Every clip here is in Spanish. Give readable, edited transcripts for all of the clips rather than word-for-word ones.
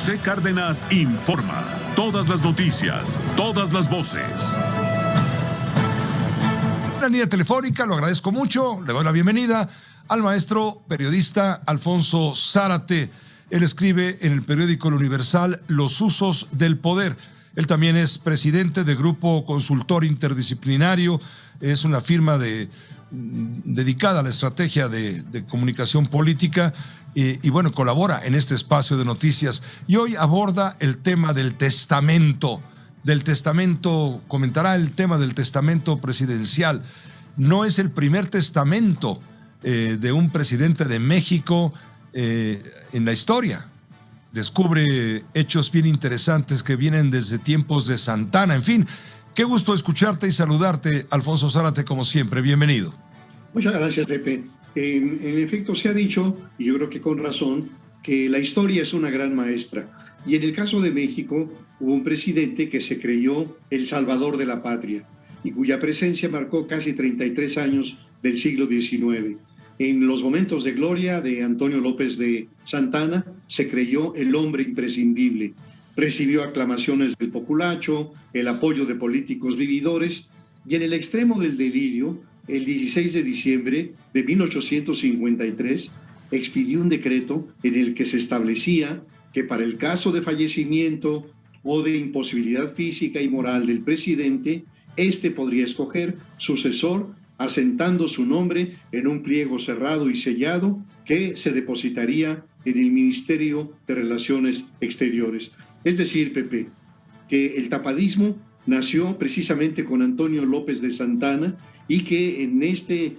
José Cárdenas informa. Todas las noticias, todas las voces. La línea telefónica, lo agradezco mucho, le doy la bienvenida al maestro periodista Alfonso Zárate. Él escribe en el periódico El Universal Los usos del poder. Él también es presidente de Grupo Consultor Interdisciplinario, es una firma dedicada a la estrategia de comunicación política y bueno, colabora en este espacio de noticias. Y hoy aborda el tema del testamento. Comentará el tema del testamento presidencial. No es el primer testamento de un presidente de México en la historia. Descubre hechos bien interesantes que vienen desde tiempos de Santana. En fin, qué gusto escucharte y saludarte, Alfonso Zárate, como siempre. Bienvenido. Muchas gracias, Pepe. En efecto, se ha dicho, y yo creo que con razón, que la historia es una gran maestra. Y en el caso de México, hubo un presidente que se creyó el salvador de la patria y cuya presencia marcó casi 33 años del siglo XIX. En los momentos de gloria de Antonio López de Santana, se creyó el hombre imprescindible. Recibió aclamaciones del populacho, el apoyo de políticos vividores, y en el extremo del delirio, el 16 de diciembre de 1853, expidió un decreto en el que se establecía que para el caso de fallecimiento o de imposibilidad física y moral del presidente, éste podría escoger sucesor asentando su nombre en un pliego cerrado y sellado que se depositaría en el Ministerio de Relaciones Exteriores. Es decir, Pepe, que el tapadismo nació precisamente con Antonio López de Santana y que en este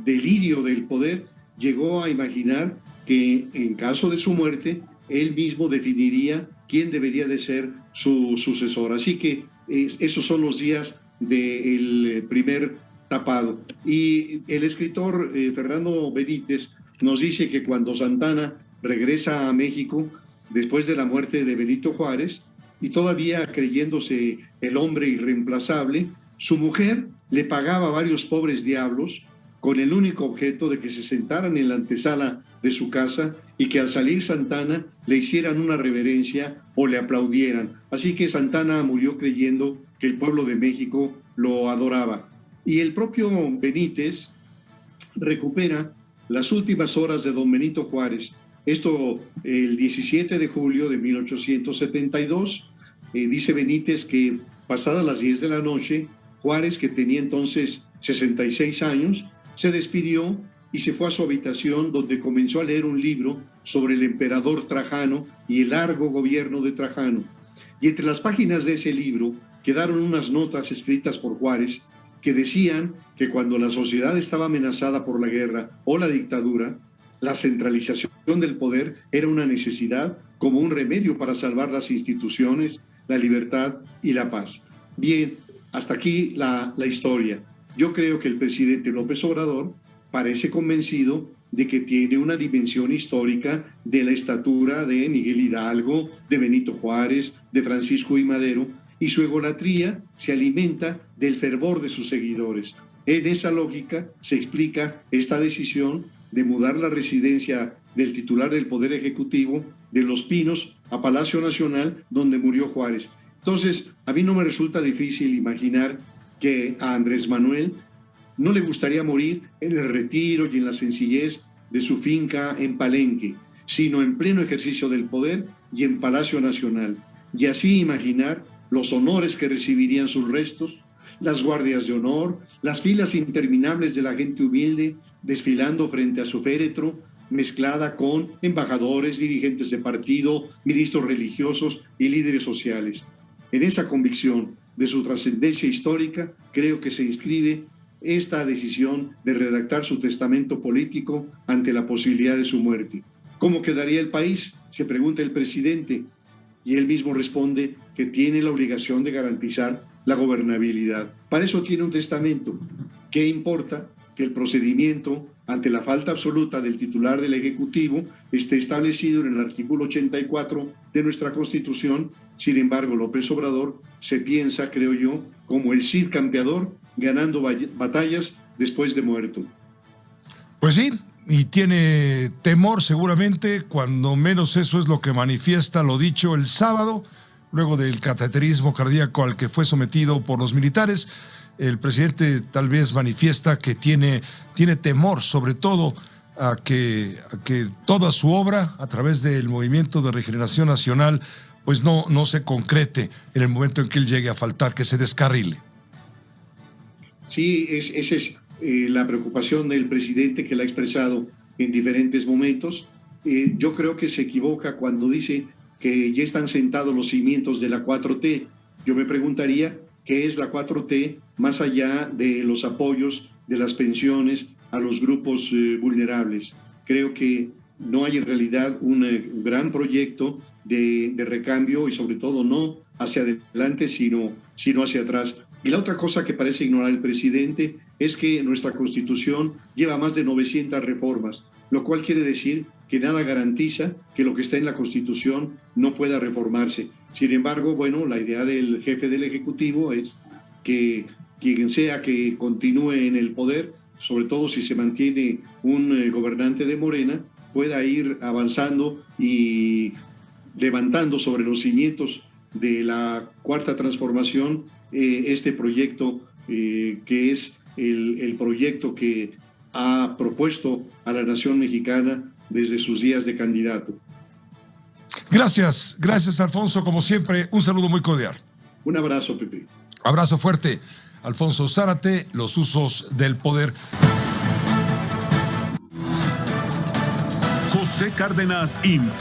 delirio del poder llegó a imaginar que en caso de su muerte, él mismo definiría quién debería de ser su sucesor. Así que esos son los días del primer tapado. Y el escritor Fernando Benítez nos dice que cuando Santana regresa a México después de la muerte de Benito Juárez y todavía creyéndose el hombre irreemplazable, su mujer le pagaba a varios pobres diablos con el único objeto de que se sentaran en la antesala de su casa y que al salir Santana le hicieran una reverencia o le aplaudieran. Así que Santana murió creyendo que el pueblo de México lo adoraba. Y el propio Benítez recupera las últimas horas de don Benito Juárez. Esto el 17 de julio de 1872. Dice Benítez que pasadas las 10 de la noche, Juárez, que tenía entonces 66 años, se despidió y se fue a su habitación, donde comenzó a leer un libro sobre el emperador Trajano y el largo gobierno de Trajano. Y entre las páginas de ese libro quedaron unas notas escritas por Juárez que decían que cuando la sociedad estaba amenazada por la guerra o la dictadura, la centralización del poder era una necesidad como un remedio para salvar las instituciones, la libertad y la paz. Bien, hasta aquí la historia. Yo creo que el presidente López Obrador parece convencido de que tiene una dimensión histórica de la estatura de Miguel Hidalgo, de Benito Juárez, de Francisco I. Madero, y su egolatría se alimenta del fervor de sus seguidores. En esa lógica se explica esta decisión de mudar la residencia del titular del Poder Ejecutivo de Los Pinos a Palacio Nacional, donde murió Juárez. Entonces, a mí no me resulta difícil imaginar que a Andrés Manuel no le gustaría morir en el retiro y en la sencillez de su finca en Palenque, sino en pleno ejercicio del poder y en Palacio Nacional. Y así imaginar los honores que recibirían sus restos, las guardias de honor, las filas interminables de la gente humilde desfilando frente a su féretro, mezclada con embajadores, dirigentes de partido, ministros religiosos y líderes sociales. En esa convicción de su trascendencia histórica, creo que se inscribe esta decisión de redactar su testamento político ante la posibilidad de su muerte. ¿Cómo quedaría el país?, se pregunta el presidente, y él mismo responde que tiene la obligación de garantizar la gobernabilidad. Para eso tiene un testamento. ¿Qué importa que el procedimiento ante la falta absoluta del titular del Ejecutivo esté establecido en el artículo 84 de nuestra Constitución? Sin embargo, López Obrador se piensa, creo yo, como el Cid campeador, ganando batallas después de muerto. Pues sí, y tiene temor seguramente, cuando menos eso es lo que manifiesta lo dicho el sábado, luego del cateterismo cardíaco al que fue sometido por los militares. El presidente tal vez manifiesta que tiene temor, sobre todo a que toda su obra a través del Movimiento de Regeneración Nacional pues no se concrete en el momento en que él llegue a faltar, que se descarrile. Sí, esa es la preocupación del presidente, que la ha expresado en diferentes momentos. Yo creo que se equivoca cuando dice que ya están sentados los cimientos de la 4T. Yo me preguntaría qué es la 4T más allá de los apoyos de las pensiones a los grupos vulnerables. Creo que no hay en realidad un gran proyecto de recambio, y sobre todo no hacia adelante, sino hacia atrás. Y la otra cosa que parece ignorar el presidente es que nuestra Constitución lleva más de 900 reformas, lo cual quiere decir que nada garantiza que lo que está en la Constitución no pueda reformarse. Sin embargo, bueno, la idea del jefe del Ejecutivo es que quien sea que continúe en el poder, sobre todo si se mantiene un gobernante de Morena, pueda ir avanzando y levantando sobre los cimientos de la Cuarta Transformación este proyecto que es el proyecto que ha propuesto a la nación mexicana desde sus días de candidato. Gracias Alfonso, como siempre, un saludo muy cordial. Un abrazo, Pepe. Abrazo fuerte. Alfonso Zárate, los usos del poder. José Cárdenas informa.